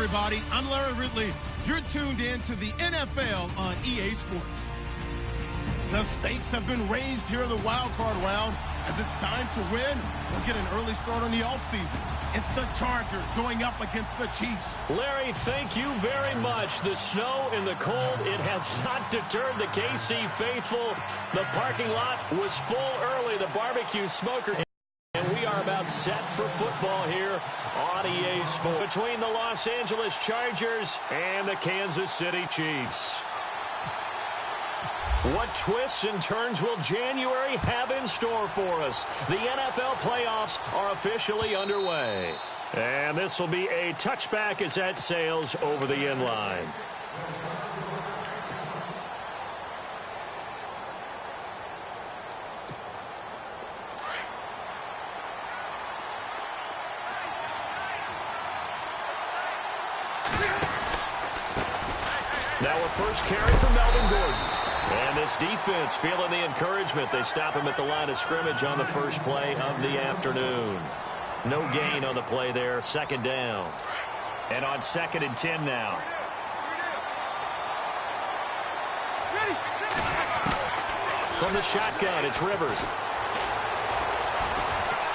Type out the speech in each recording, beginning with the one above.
everybody. I'm Larry Ridley. You're tuned in to the NFL on EA Sports. The stakes have been raised here in the wild card round as it's time to win or get an early start on the offseason. It's the Chargers going up against the Chiefs. Larry, thank you very much. The snow and the cold, it has not deterred the KC faithful. The parking lot was full early. The barbecue smoker. And we are about set for football here on EA Sports. Between the Los Angeles Chargers and the Kansas City Chiefs. What twists and turns will January have in store for us? The NFL playoffs are officially underway. And this will be a touchback as that sails over the end line. Now a first carry from Melvin Gordon. And this defense feeling the encouragement. They stop him at the line of scrimmage on the first play of the afternoon. No gain on the play there. Second down. And on 2nd and 10 now. From the shotgun, it's Rivers.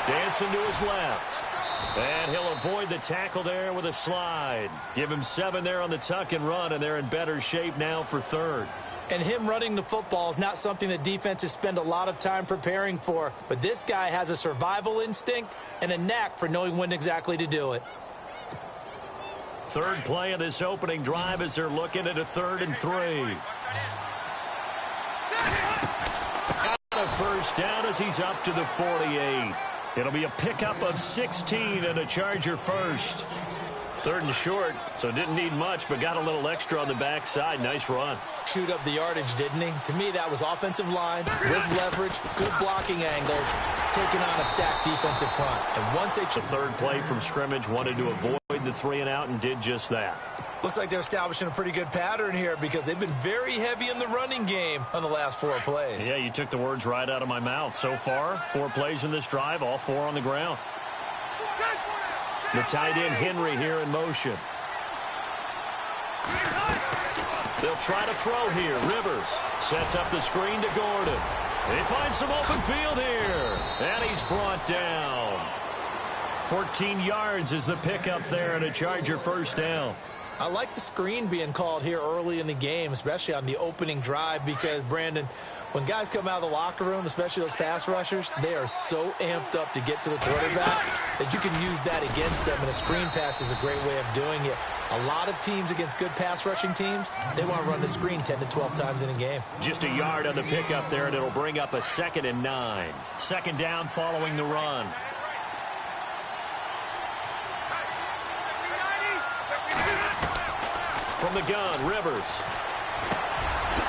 Dancing to his left. And he'll avoid the tackle there with a slide. Give him 7 there on the tuck and run, and they're in better shape now for 3rd. And him running the football is not something that defenses spend a lot of time preparing for. But this guy has a survival instinct and a knack for knowing when exactly to do it. 3rd play of this opening drive as they're looking at a 3rd and 3. Got a first down as he's up to the 48. It'll be a pickup of 16 and a Charger first. 3rd and short, so didn't need much, but got a little extra on the backside. Nice run. Shoot up the yardage, didn't he? To me, that was offensive line with leverage, good blocking angles, taking on a stacked defensive front. And once they... The 3rd play from scrimmage, wanted to avoid the 3 and out and did just that. Looks like they're establishing a pretty good pattern here because they've been very heavy in the running game on the last 4 plays. Yeah, you took the words right out of my mouth. So far, 4 plays in this drive, all 4 on the ground. The tight end Henry here in motion. They'll try to throw here. Rivers sets up the screen to Gordon. They find some open field here. And he's brought down. 14 yards is the pickup there and a Charger first down. I like the screen being called here early in the game, especially on the opening drive because, Brandon, when guys come out of the locker room, especially those pass rushers, they are so amped up to get to the quarterback that you can use that against them, and a screen pass is a great way of doing it. A lot of teams against good pass rushing teams, they want to run the screen 10 to 12 times in a game. Just a yard on the pickup there, and it'll bring up a 2nd and 9. 2nd down following the run. From the gun, Rivers.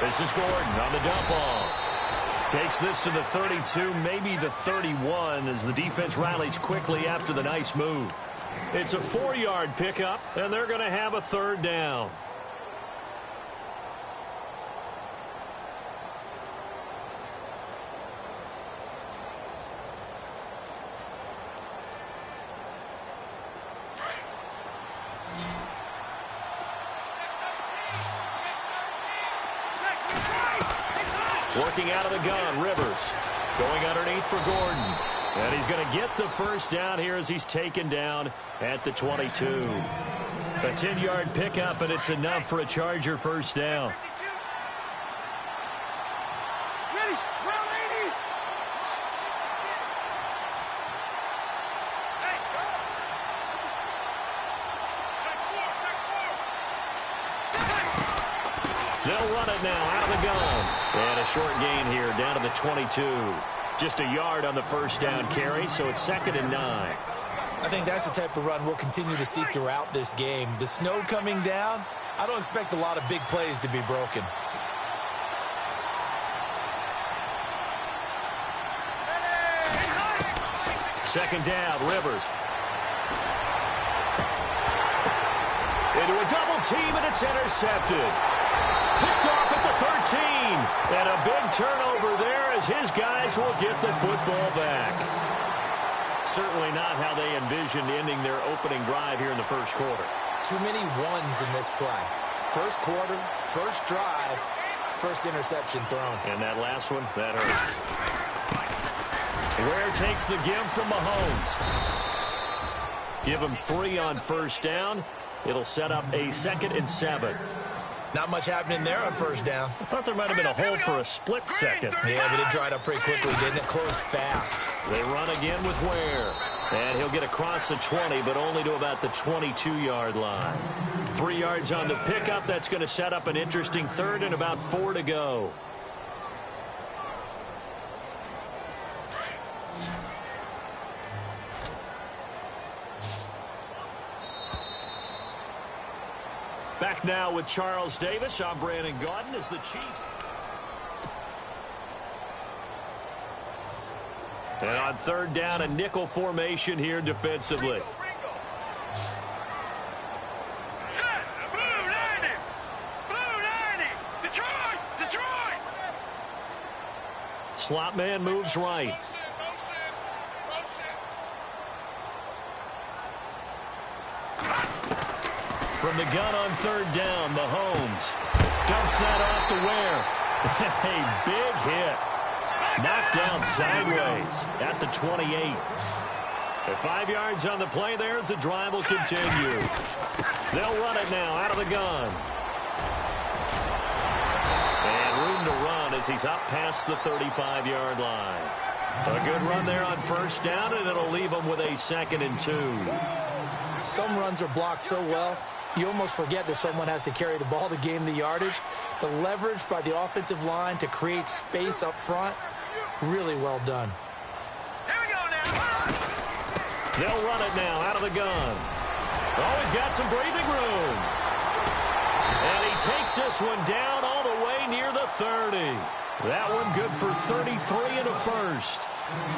This is Gordon on the dump off. Takes this to the 32, maybe the 31, as the defense rallies quickly after the nice move. It's a 4-yard pickup, and they're going to have a 3rd down. Working out of the gun, Rivers going underneath for Gordon. And he's going to get the first down here as he's taken down at the 22. A 10-yard pickup, and it's enough for a Charger first down. They'll run it now out of the gun. And a short gain here down to the 22. Just a yard on the first down carry, so it's 2nd and 9. I think that's the type of run we'll continue to see throughout this game. The snow coming down, I don't expect a lot of big plays to be broken. Second down, Rivers. Into a double team, and it's intercepted. Picked off at the 13. And a big turnover there as his guys will get the football back. Certainly not how they envisioned ending their opening drive here in the first quarter. Too many ones in this play. First quarter, first drive, first interception thrown. And that last one, that hurts. Ware takes the give from Mahomes. Give him 3 on first down. It'll set up a 2nd and 7. Not much happening there on first down. I thought there might have been a hole for a split second. Yeah, but it dried up pretty quickly, didn't it? Closed fast. They run again with Ware. And he'll get across the 20, but only to about the 22-yard line. 3 yards on the pickup. That's going to set up an interesting 3rd and about 4 to go. Back now with Charles Davis. I'm Brandon Gaudin as the Chiefs. And on 3rd down, a nickel formation here defensively. Slot man moves right. From the gun on 3rd down, Mahomes dumps that off to Ware. A big hit. Knocked down sideways at the 28. At 5 yards on the play there as the drive will continue. They'll run it now out of the gun. And room to run as he's up past the 35-yard line. A good run there on first down, and it'll leave him with a 2nd and 2. Some runs are blocked so well, you almost forget that someone has to carry the ball to gain the yardage. The leverage by the offensive line to create space up front, really well done. Here we go now. They'll run it now out of the gun. Oh, he's got some breathing room. And he takes this one down all the way near the 30. That one good for 33 and a 1st.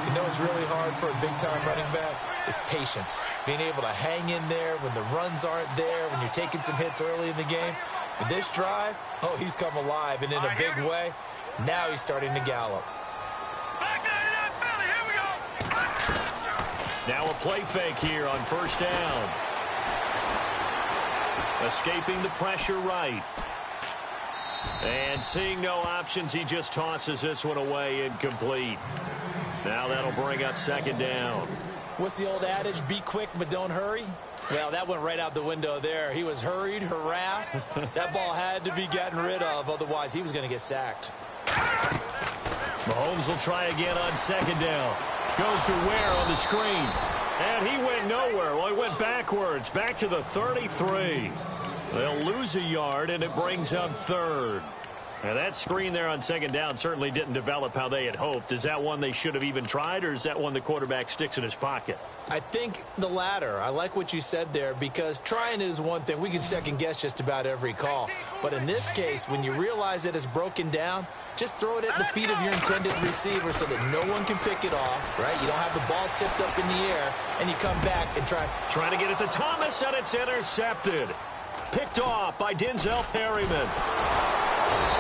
You know it's really hard for a big-time running back? It's patience. Being able to hang in there when the runs aren't there, when you're taking some hits early in the game. For this drive, oh, he's come alive, and in a big way. Now he's starting to gallop. Now a play fake here on first down. Escaping the pressure right. And seeing no options, he just tosses this one away incomplete. Now that'll bring up 2nd down. What's the old adage? Be quick, but don't hurry. Well, that went right out the window there. He was hurried, harassed. That ball had to be gotten rid of. Otherwise, he was going to get sacked. Mahomes will try again on 2nd down. Goes to Ware on the screen. And he went nowhere. Well, he went backwards. Back to the 33. They'll lose a yard, and it brings up 3rd. Now, that screen there on 2nd down certainly didn't develop how they had hoped. Is that one they should have even tried, or is that one the quarterback sticks in his pocket? I think the latter. I like what you said there, because trying it is one thing. We can second-guess just about every call. But in this case, when you realize that it's broken down, just throw it at the feet of your intended receiver so that no one can pick it off, right? You don't have the ball tipped up in the air, and you come back and try to get it to Thomas, and it's intercepted. Picked off by Denzel Perryman.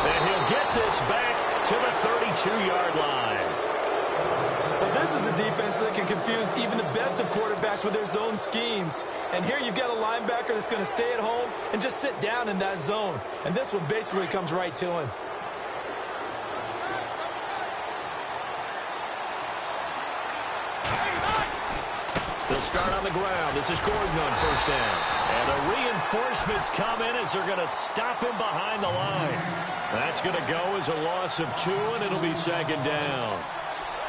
And he'll get this back to the 32-yard line. Well, this is a defense that can confuse even the best of quarterbacks with their zone schemes. And here you've got a linebacker that's going to stay at home and just sit down in that zone. And this one basically comes right to him. They'll start on the ground. This is Gordon on first down. And the reinforcements come in as they're going to stop him behind the line. That's going to go as a loss of 2, and it'll be 2nd down.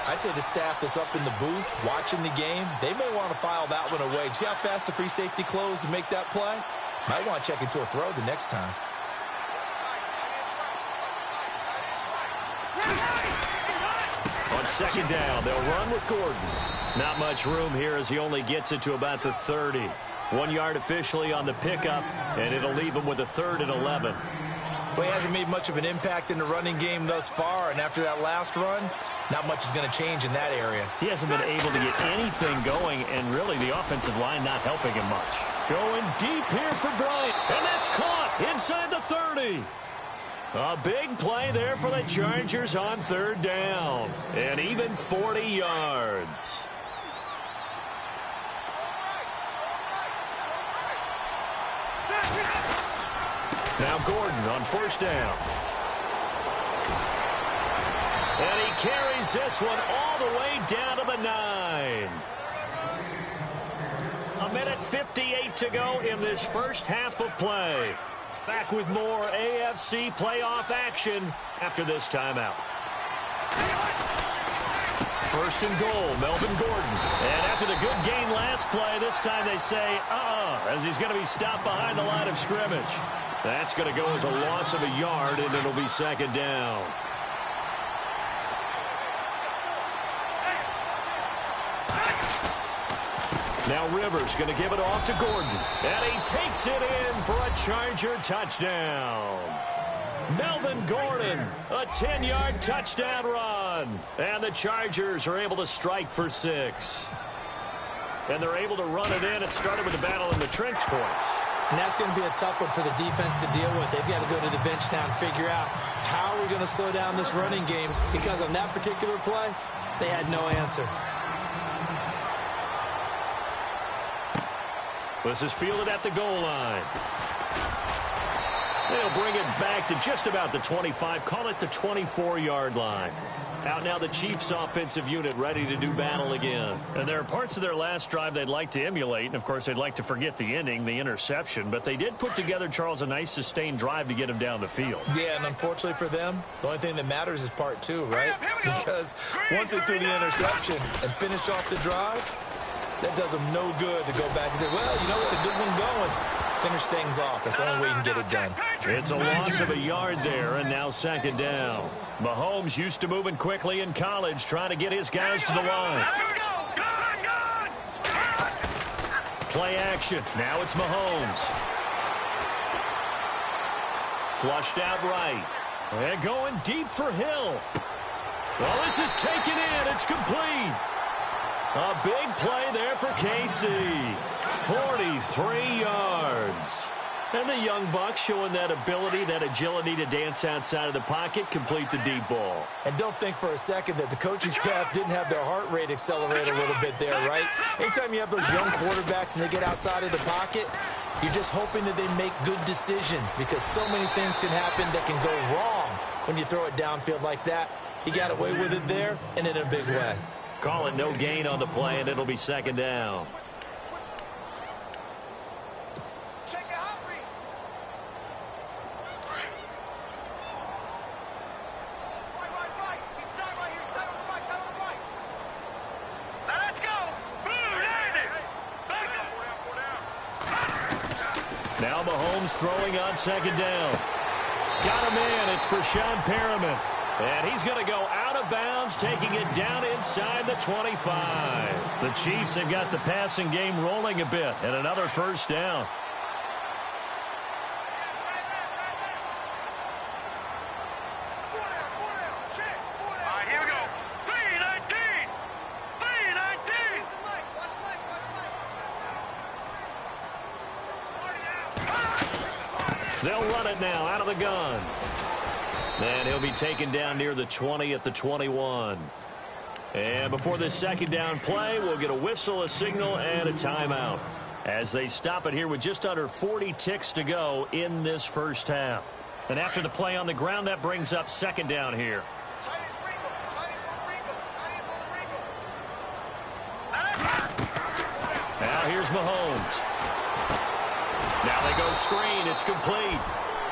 I'd say the staff that's up in the booth watching the game, they may want to file that one away. See how fast the free safety closed to make that play? Might want to check into a throw the next time. On 2nd down, they'll run with Gordon. Not much room here as he only gets it to about the 30. 1 yard officially on the pickup, and it'll leave him with a 3rd and 11. Well, he hasn't made much of an impact in the running game thus far, and after that last run, not much is going to change in that area. He hasn't been able to get anything going, and really the offensive line not helping him much. Going deep here for Bryant, and that's caught inside the 30. A big play there for the Chargers on 3rd down, and even 40 yards. Now Gordon on first down. And he carries this one all the way down to the 9. A minute 58 to go in this first half of play. Back with more AFC playoff action after this timeout. First and goal, Melvin Gordon. And after the good gain last play, this time they say, as he's going to be stopped behind the line of scrimmage. That's going to go as a loss of a yard, and it'll be second down. Now Rivers going to give it off to Gordon. And he takes it in for a Charger touchdown. Melvin Gordon, a 10-yard touchdown run. And the Chargers are able to strike for 6. And they're able to run it in. It started with the battle in the trench points. And that's going to be a tough one for the defense to deal with. They've got to go to the bench now and figure out how are we going to slow down this running game, because on that particular play, they had no answer. This is fielded at the goal line. They'll bring it back to just about the 25. Call it the 24-yard line. Out now the Chiefs offensive unit ready to do battle again. And there are parts of their last drive they'd like to emulate. And, of course, they'd like to forget the ending, the interception. But they did put together, Charles, a nice sustained drive to get him down the field. Yeah, and unfortunately for them, the only thing that matters is part 2, right? Because once they threw the interception and finished off the drive, that does them no good to go back and say, well, you know what, a good one going. Finish things off. That's the only way you can get it done. It's a loss of a yard there, and now second down. Mahomes used to moving quickly in college, trying to get his guys to the line. Play action. Now it's Mahomes. Flushed out right. And going deep for Hill. Well, this is taken in. It's complete. A big play there for KC. 43 yards. And the young buck showing that ability, that agility to dance outside of the pocket, complete the deep ball. And don't think for a second that the coaching staff didn't have their heart rate accelerate a little bit there, right? Anytime you have those young quarterbacks and they get outside of the pocket, you're just hoping that they make good decisions, because so many things can happen that can go wrong when you throw it downfield like that. He got away with it there and in a big way. Call it no gain on the play, and it'll be second down. Now Mahomes throwing on second down. Got him in. It's Brashad Perriman. And he's going to go out of bounds, taking it down inside the 25. The Chiefs have got the passing game rolling a bit, and another first down. They'll run it now out of the gun. And he'll be taken down near the 20 at the 21. And before this second down play, we'll get a whistle, a signal, and a timeout as they stop it here with just under 40 ticks to go in this first half. And after the play on the ground, that brings up second down here. Now here's Mahomes. Now they go screen. It's complete.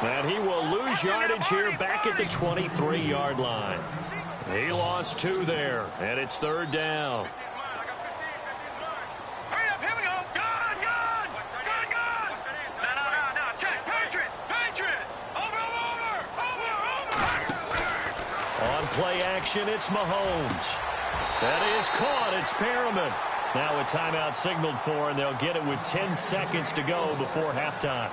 And he will lose yardage here back at the 23-yard line. He lost 2 there, and it's third down. Hurry up, here we go. Gun, gun. Gun, gun. No. Check. Patriot. Over. On play action, it's Mahomes. That is caught. It's Perriman. Now a timeout signaled for, and they'll get it with 10 seconds to go before halftime.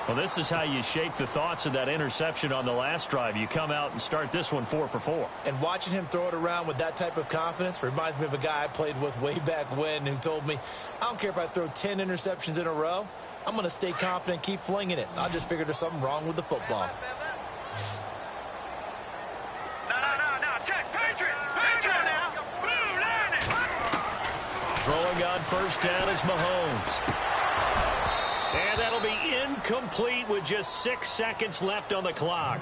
Well, this is how you shake the thoughts of that interception on the last drive. You come out and start this one 4 for 4. And watching him throw it around with that type of confidence reminds me of a guy I played with way back when who told me, I don't care if I throw 10 interceptions in a row. I'm going to stay confident, keep flinging it. I just figured there's something wrong with the football. No. Check. Patriot now. Blue, land it. Throwing on first down is Mahomes. And that'll be incomplete with just 6 seconds left on the clock.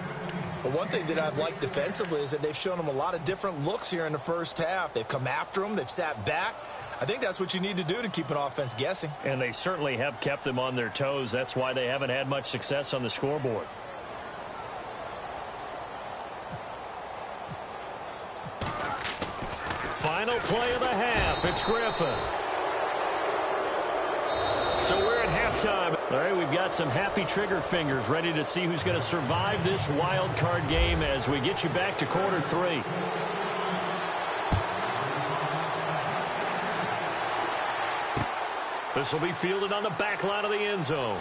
Well, one thing that I've liked defensively is that they've shown them a lot of different looks here in the first half. They've come after them. They've sat back. I think that's what you need to do to keep an offense guessing. And they certainly have kept them on their toes. That's why they haven't had much success on the scoreboard. Final play of the half. It's Griffin. So we're at halftime. All right, we've got some happy trigger fingers ready to see who's going to survive this wild card game as we get you back to quarter 3. This will be fielded on the back line of the end zone.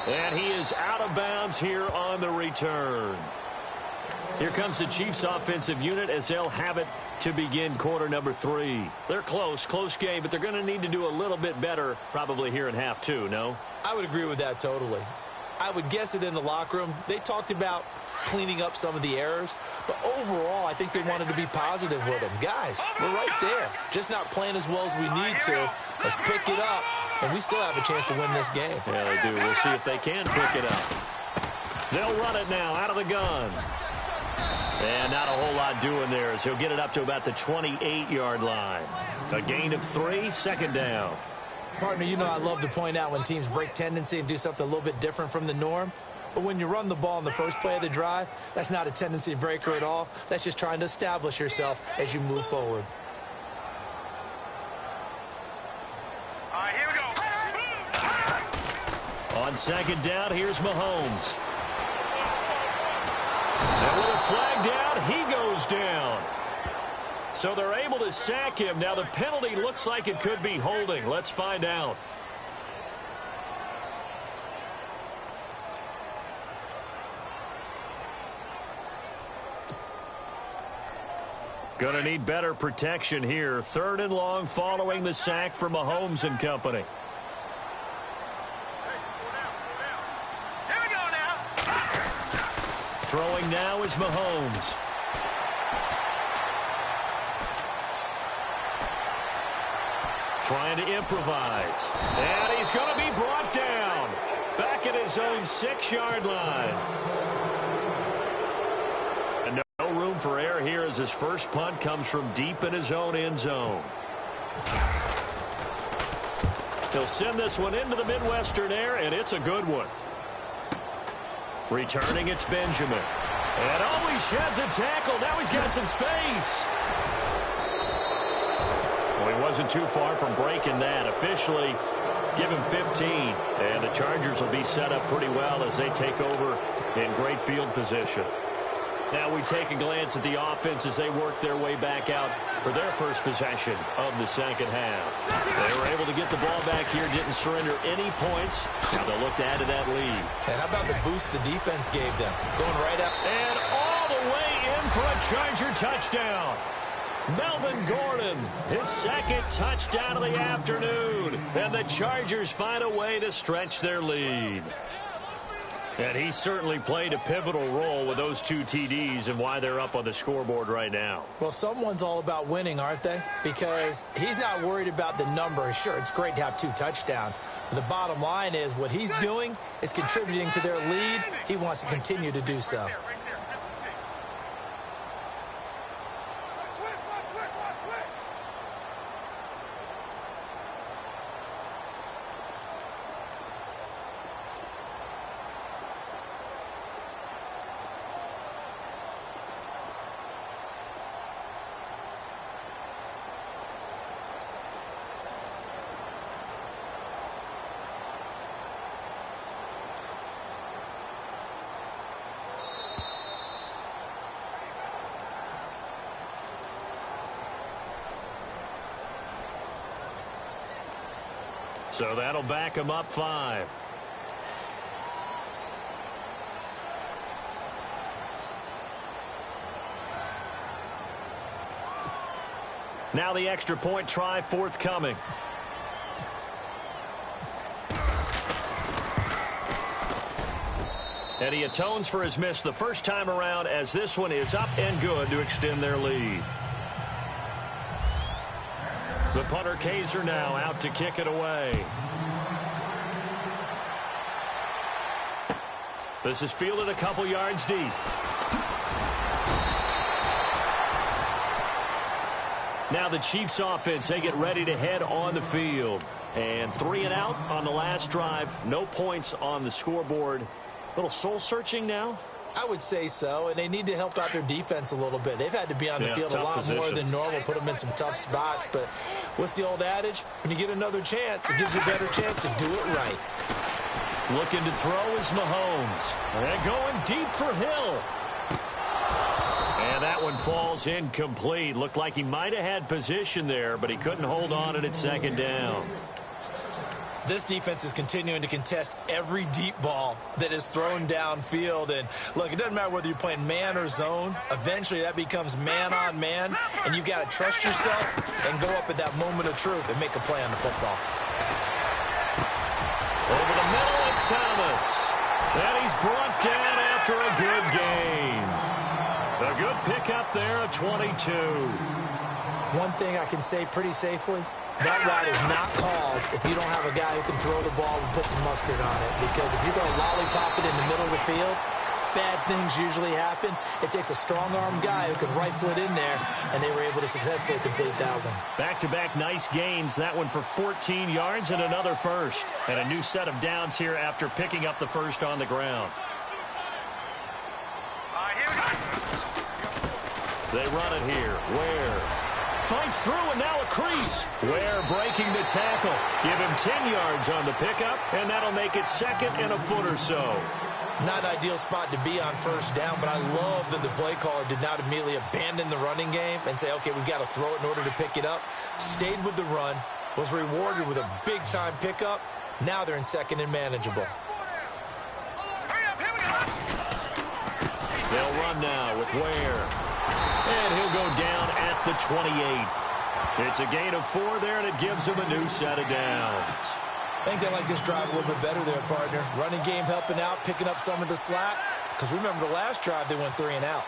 And he is out of bounds here on the return. Here comes the Chiefs offensive unit as they'll have it to begin quarter number 3. They're close game, but they're going to need to do a little bit better probably here in half 2, no? I would agree with that totally. I would guess it in the locker room. They talked about cleaning up some of the errors, but overall, I think they wanted to be positive with them. Guys, we're right there. Just not playing as well as we need to. Let's pick it up, and we still have a chance to win this game. Yeah, they do. We'll see if they can pick it up. They'll run it now out of the gun. And not a whole lot doing there as he'll get it up to about the 28-yard line. A gain of 3, second down. Partner, you know I love to point out when teams break tendency and do something a little bit different from the norm. But when you run the ball in the first play of the drive, that's not a tendency breaker at all. That's just trying to establish yourself as you move forward. All right, here we go. On second down, here's Mahomes. And with a flag down, he goes down. So they're able to sack him. Now the penalty looks like it could be holding. Let's find out. Going to need better protection here. 3rd and long following the sack for Mahomes and company. Here we go now. Throwing now is Mahomes. Trying to improvise. And he's going to be brought down. Back at his own 6-yard line. And no room for error here as his first punt comes from deep in his own end zone. He'll send this one into the Midwestern air, and it's a good one. Returning, it's Benjamin. And he sheds a tackle. Now he's got some space. Well, he wasn't too far from breaking that. Officially, give him 15. And the Chargers will be set up pretty well as they take over in great field position. Now we take a glance at the offense as they work their way back out for their first possession of the second half. They were able to get the ball back here, didn't surrender any points. Now they'll look to add to that lead. And how about the boost the defense gave them? Going right up. And all the way in for a Charger touchdown. Melvin Gordon, his second touchdown of the afternoon. And the Chargers find a way to stretch their lead. And he certainly played a pivotal role with those 2 TDs and why they're up on the scoreboard right now. Well, someone's all about winning, aren't they? Because he's not worried about the number. Sure, it's great to have 2 touchdowns. But the bottom line is what he's doing is contributing to their lead. He wants to continue to do so. So that'll back him up 5. Now the extra point try forthcoming. And he atones for his miss the first time around as this one is up and good to extend their lead. The punter Kaiser now out to kick it away. This is fielded a couple yards deep. Now the Chiefs offense, they get ready to head on the field. And 3 and out on the last drive. No points on the scoreboard. A little soul-searching now? I would say so, and they need to help out their defense a little bit. They've had to be on the field a lot more than normal, put them in some tough spots. But what's the old adage? When you get another chance, it gives you a better chance to do it right. Looking to throw is Mahomes. And going deep for Hill. And that one falls incomplete. Looked like he might have had position there, but he couldn't hold on at second down. This defense is continuing to contest every deep ball that is thrown downfield. And, look, it doesn't matter whether you're playing man or zone. Eventually, that becomes man-on-man, and you've got to trust yourself and go up at that moment of truth and make a play on the football. Over the middle, it's Thomas. And he's brought down after a good game. A good pickup there, a 22. One thing I can say pretty safely, that route is not called if you don't have a guy who can throw the ball and put some mustard on it. Because if you're going to lollipop it in the middle of the field, bad things usually happen. It takes a strong-arm guy who can rifle it in there, and they were able to successfully complete that one. Back-to-back nice gains. That one for 14 yards and another first. And a new set of downs here after picking up the first on the ground. They run it here. Ware fights through, and now a crease. Ware breaking the tackle. Give him 10 yards on the pickup, and that'll make it second and a foot or so. Not an ideal spot to be on first down, but I love that the play caller did not immediately abandon the running game and say, okay, we've got to throw it in order to pick it up. Stayed with the run, was rewarded with a big-time pickup. Now they're in second and manageable. They'll run now with Ware. And he'll go down at the 28. It's a gain of 4 there, and it gives him a new set of downs. I think they like this drive a little bit better there, partner. Running game helping out, picking up some of the slack. Because remember the last drive, they went 3 and out.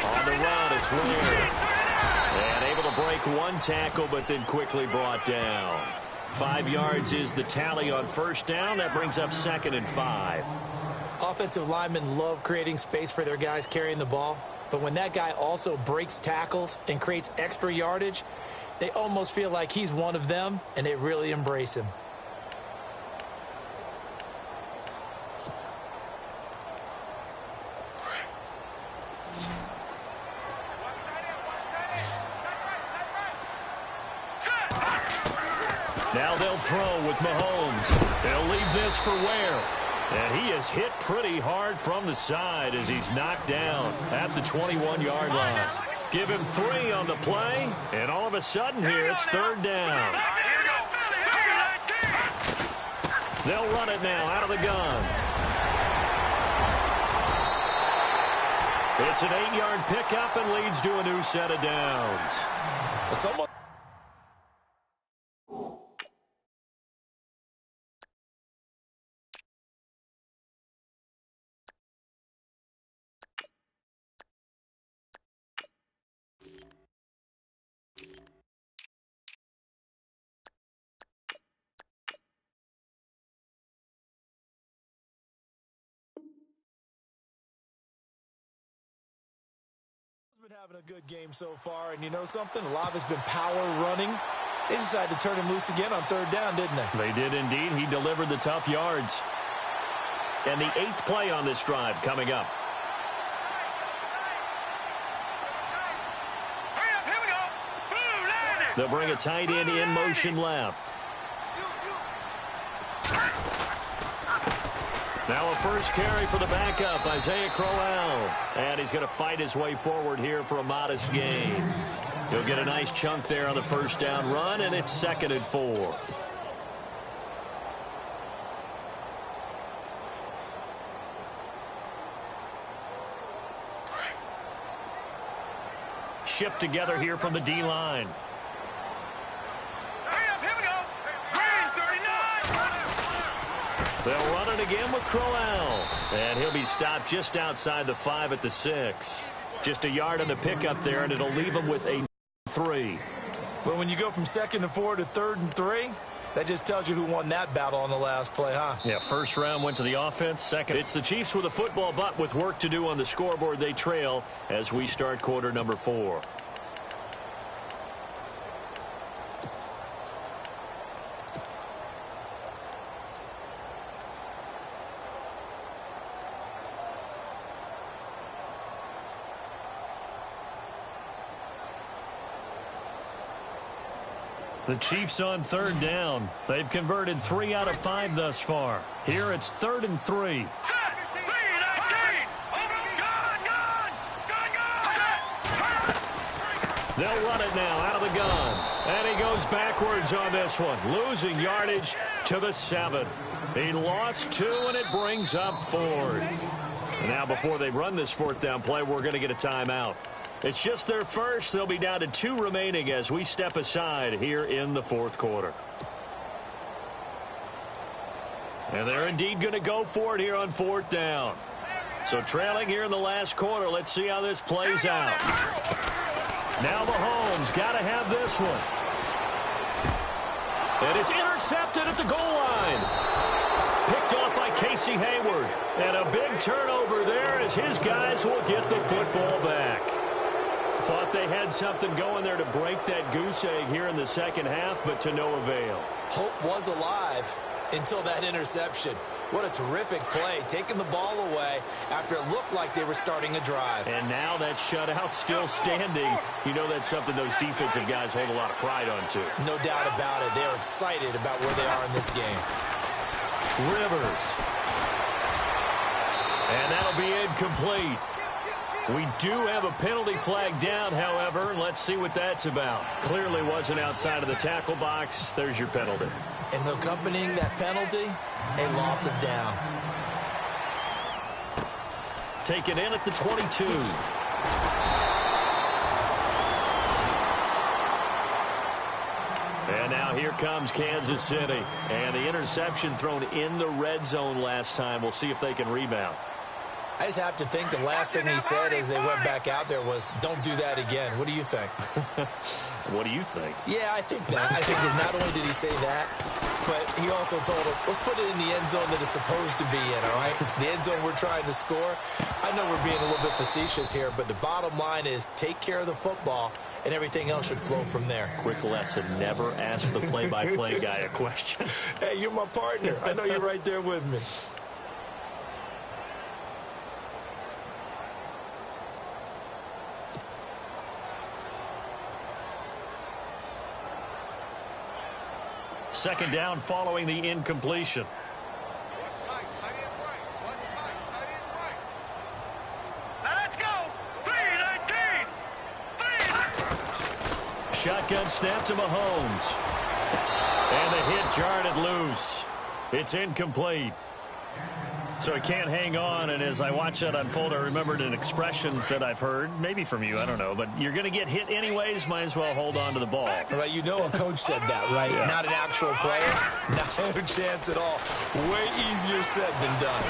On the run, it's Ware. And able to break one tackle, but then quickly brought down. 5 yards is the tally on first down. That brings up second and 5. Offensive linemen love creating space for their guys carrying the ball. But when that guy also breaks tackles and creates extra yardage, they almost feel like he's one of them, and they really embrace him. Now they'll throw with Mahomes. They'll leave this for Ware. And he is hit pretty hard from the side as he's knocked down at the 21-yard line. Give him 3 on the play, and all of a sudden here it's third down. They'll run it now out of the gun. It's an 8-yard pickup and leads to a new set of downs. Someone been having a good game so far, and you know something? A lot of it's been power running. They decided to turn him loose again on third down, didn't they? They did indeed. He delivered the tough yards. And the 8th play on this drive coming up. They'll bring a tight end in motion left. Now a first carry for the backup, Isaiah Crowell. And he's going to fight his way forward here for a modest gain. He'll get a nice chunk there on the first down run, and it's second and 4. Shift together here from the D-line. They'll run it again with Crowell. And he'll be stopped just outside the 5 at the 6. Just a yard on the pickup there, and it'll leave them with a 3. Well, when you go from 2nd and 4 to 3rd and 3, that just tells you who won that battle on the last play, huh? Yeah, first round went to the offense. Second, it's the Chiefs with a football, but with work to do on the scoreboard, they trail as we start quarter number 4. The Chiefs on 3rd down. They've converted 3 out of 5 thus far. Here it's 3rd and 3. They'll run it now out of the gun. And he goes backwards on this one, losing yardage to the 7. He lost 2, and it brings up 4th. Now before they run this 4th down play, we're going to get a timeout. It's just their first. They'll be down to 2 remaining as we step aside here in the 4th quarter. And they're indeed going to go for it here on 4th down. So trailing here in the last quarter. Let's see how this plays out. Now Mahomes got to have this one. And it's intercepted at the goal line. Picked off by Casey Hayward. And a big turnover there as his guys will get the football back. Thought they had something going there to break that goose egg here in the second half, but to no avail. Hope was alive until that interception. What a terrific play, taking the ball away after it looked like they were starting a drive. And now that shutout still standing. You know that's something those defensive guys hold a lot of pride on, too. No doubt about it. They're excited about where they are in this game. Rivers. And that'll be incomplete. We do have a penalty flag down, however. Let's see what that's about. Clearly wasn't outside of the tackle box. There's your penalty. And accompanying that penalty, a loss of down. Taken in at the 22. And now here comes Kansas City. And the interception thrown in the red zone last time. We'll see if they can rebound. I just have to think the last thing he said as they went back out there was, don't do that again. What do you think? What do you think? Yeah, I think that. I think that not only did he say that, but he also told him, let's put it in the end zone that it's supposed to be in, all right? The end zone we're trying to score. I know we're being a little bit facetious here, but the bottom line is take care of the football, and everything else should flow from there. Quick lesson, never ask the play-by-play guy a question. Hey, you're my partner. I know you're right there with me. Second down following the incompletion. Now let's go. 3-19. Shotgun snap to Mahomes. And the hit jarred it loose. It's incomplete. So he can't hang on, and as I watch that unfold, I remembered an expression that I've heard, maybe from you, I don't know, but you're going to get hit anyways, might as well hold on to the ball. Right, you know a coach said that, right? Yeah. Not an actual player. No chance at all. Way easier said than done.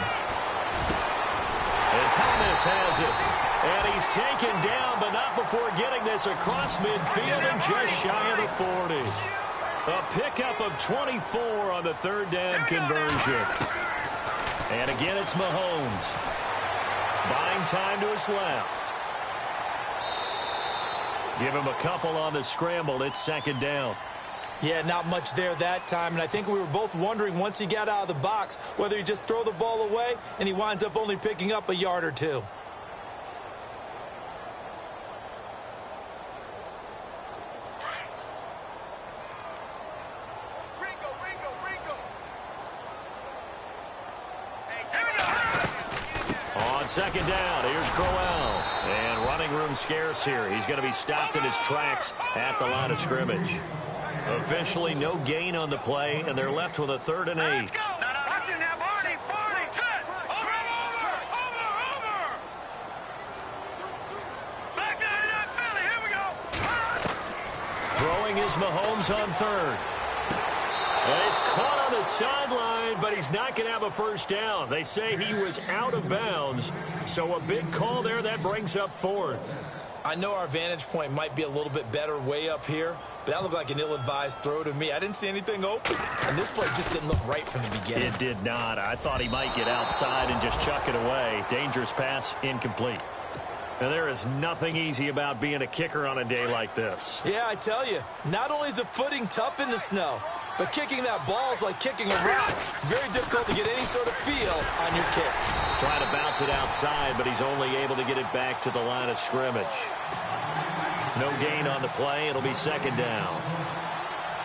And Thomas has it. And he's taken down, but not before getting this across midfield and just shy of the 40. A pickup of 24 on the third down conversion. And again, it's Mahomes. Buying time to his left. Give him a couple on the scramble. It's second down. Yeah, not much there that time. And I think we were both wondering once he got out of the box whether he'd just throw the ball away and he winds up only picking up a yard or two. On second down, here's Crowell. And running room scarce here. He's going to be stopped in his tracks at the line of scrimmage. Officially no gain on the play, and they're left with a 3rd and 8. Let's go. Watch it now, Barney. Barney, set. Over. Back down to that Philly. Here we go. Throwing is Mahomes on 3rd. Well, he's caught on the sideline, but he's not going to have a first down. They say he was out of bounds, so a big call there. That brings up fourth. I know our vantage point might be a little bit better way up here, but that looked like an ill-advised throw to me. I didn't see anything open, and this play just didn't look right from the beginning. It did not. I thought he might get outside and just chuck it away. Dangerous pass, incomplete. And there is nothing easy about being a kicker on a day like this. Yeah, I tell you, not only is the footing tough in the snow, but kicking that ball is like kicking a rock. Very difficult to get any sort of feel on your kicks. Trying to bounce it outside, but he's only able to get it back to the line of scrimmage. No gain on the play. It'll be second down.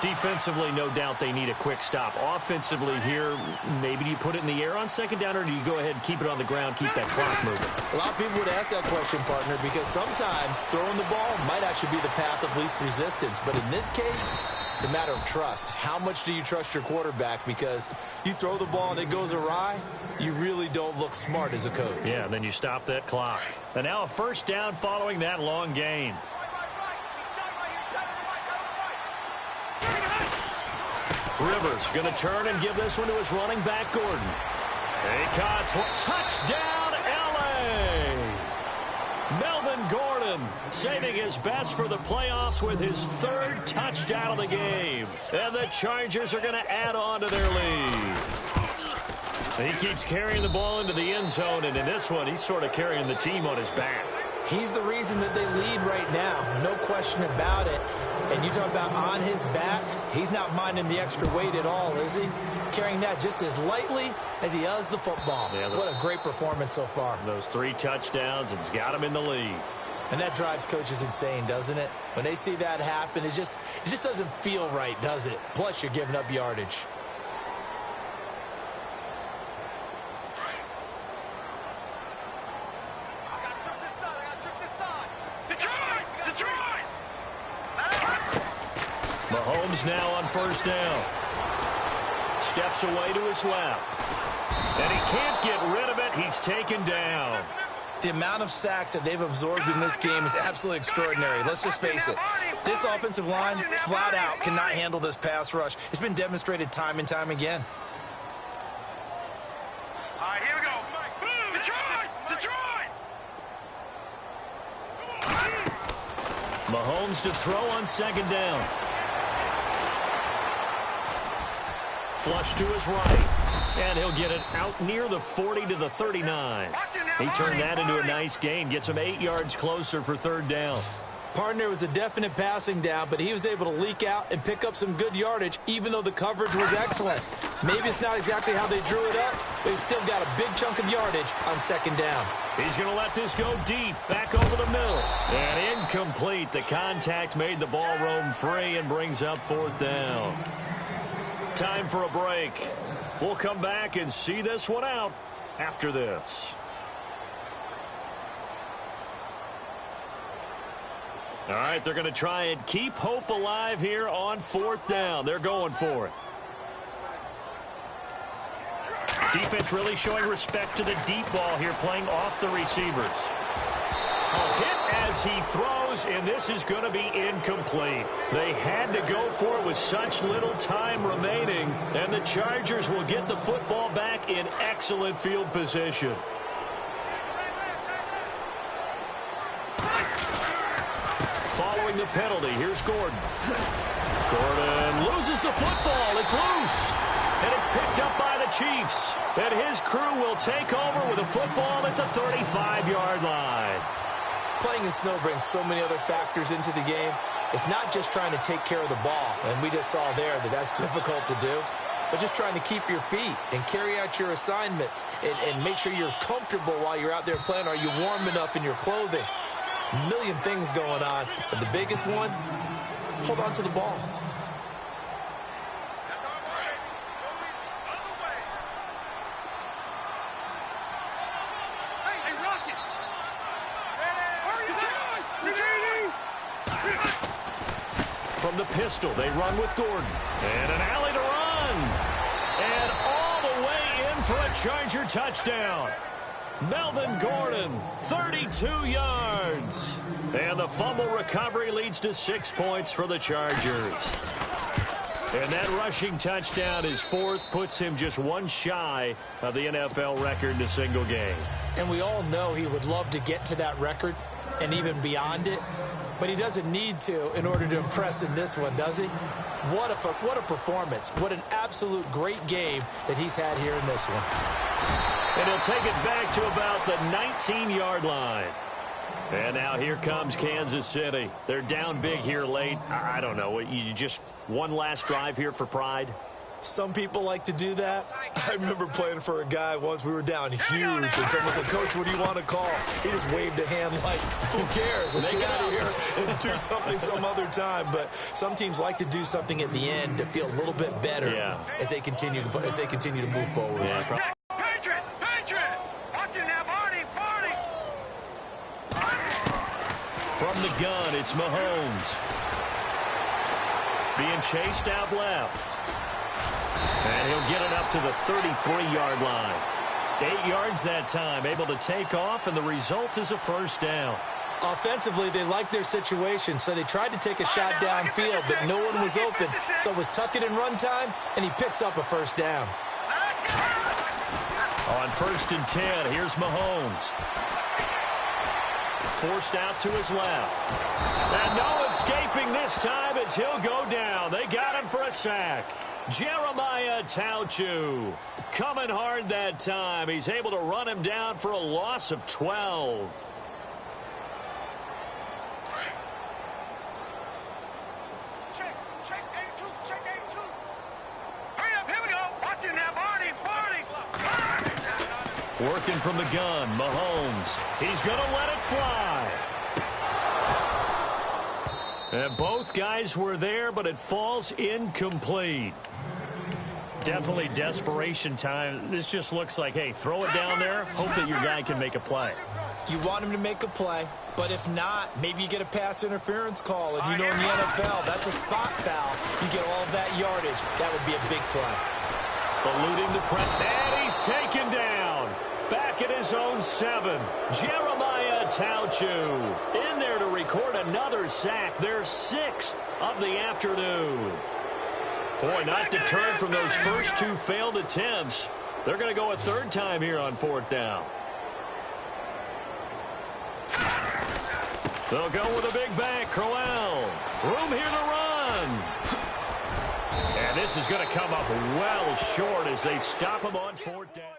Defensively, no doubt they need a quick stop. Offensively here, maybe do you put it in the air on second down, or do you go ahead and keep it on the ground, keep that clock moving? A lot of people would ask that question, partner, because sometimes throwing the ball might actually be the path of least resistance. But in this case, it's a matter of trust. How much do you trust your quarterback? Because you throw the ball and it goes awry, you really don't look smart as a coach. Yeah, and then you stop that clock. And now a first down following that long gain. Rivers going to turn and give this one to his running back, Gordon. He caught. Touchdown, L.A. Melvin Gordon saving his best for the playoffs with his third touchdown of the game. And the Chargers are going to add on to their lead. He keeps carrying the ball into the end zone, and in this one, he's sort of carrying the team on his back. He's the reason that they lead right now. No question about it. And you talk about on his back, he's not minding the extra weight at all, is he? Carrying that just as lightly as he does the football. Yeah, what a great performance so far. Those 3 touchdowns, and it's got him in the lead. And that drives coaches insane, doesn't it? When they see that happen, it just doesn't feel right, does it? Plus, you're giving up yardage. Mahomes now on first down. Steps away to his left. And he can't get rid of it. He's taken down. The amount of sacks that they've absorbed in this game is absolutely extraordinary. Let's just face it. This offensive line, flat out, cannot handle this pass rush. It's been demonstrated time and time again. All right, here we go. Detroit! Mahomes to throw on second down. Flush to his right, and he'll get it out near the 40 to the 39. He turned that into a nice gain, gets him 8 yards closer for third down. Partner was a definite passing down, but he was able to leak out and pick up some good yardage, even though the coverage was excellent. Maybe it's not exactly how they drew it up, but he's still got a big chunk of yardage on second down. He's going to let this go deep, back over the middle. And incomplete. The contact made the ball roam free and brings up fourth down. Time for a break. We'll come back and see this one out after this. All right, they're going to try and keep hope alive here on fourth down. They're going for it. Defense really showing respect to the deep ball here, playing off the receivers. A hit as he throws, and this is going to be incomplete. They had to go for it with such little time remaining, and the Chargers will get the football back in excellent field position. Following the penalty, here's Gordon. Gordon loses the football. It's loose. And it's picked up by the Chiefs. And his crew will take over with a football at the 35-yard line. Playing in snow brings so many other factors into the game. It's not just trying to take care of the ball, and we just saw there that that's difficult to do, but just trying to keep your feet and carry out your assignments and make sure you're comfortable while you're out there playing. Are you warm enough in your clothing? A million things going on, but the biggest one, hold on to the ball. From the pistol, they run with Gordon. And an alley to run. And all the way in for a Charger touchdown. Melvin Gordon, 32 yards. And the fumble recovery leads to 6 points for the Chargers. And that rushing touchdown, his fourth, puts him just one shy of the NFL record in a single game. And we all know he would love to get to that record and even beyond it, but he doesn't need to in order to impress in this one, does he? What a performance. What an absolute great game that he's had here in this one. And he'll take it back to about the 19-yard line. And now here comes Kansas City. They're down big here late. I don't know. You just one last drive here for pride? Some people like to do that. I remember playing for a guy once. We were down huge, and someone said, "Coach, what do you want to call?" He just waved a hand like, who cares? Let's get out of here and do something some other time. But some teams like to do something at the end to feel a little bit better as they continue to move forward. Yeah, Patriot! Patriot! Watch it now, Barney! Barney! from the gun, it's Mahomes. Being chased out left. And he'll get it up to the 33-yard line. 8 yards that time, able to take off, and the result is a first down. Offensively, they liked their situation, so they tried to take a shot downfield, but no one was open. So it was tuck it in run time, and he picks up a first down. On 1st and 10, here's Mahomes. Forced out to his left. And no escaping this time as he'll go down. They got him for a sack. Jeremiah Tauchu coming hard that time. He's able to run him down for a loss of 12. Check A2, check A2. Hurry up, here we go. Watch it now, Barney, Barney. Working from the gun, Mahomes. He's going to let it fly. And both guys were there, but it falls incomplete. Definitely desperation time. This just looks like, hey, throw it down there, hope that your guy can make a play. You want him to make a play, but if not, maybe you get a pass interference call. And you know in the NFL, that's a spot foul. You get all of that yardage. That would be a big play. Eluding the press, and he's taken down. Back at his own 7. Jeremiah Tauchu in there to record another sack. Their 6th of the afternoon. Boy, not deterred from those first 2 failed attempts. They're going to go a 3rd time here on 4th down. They'll go with a big back, Crowell. Room here to run. And this is going to come up well short as they stop him on 4th down.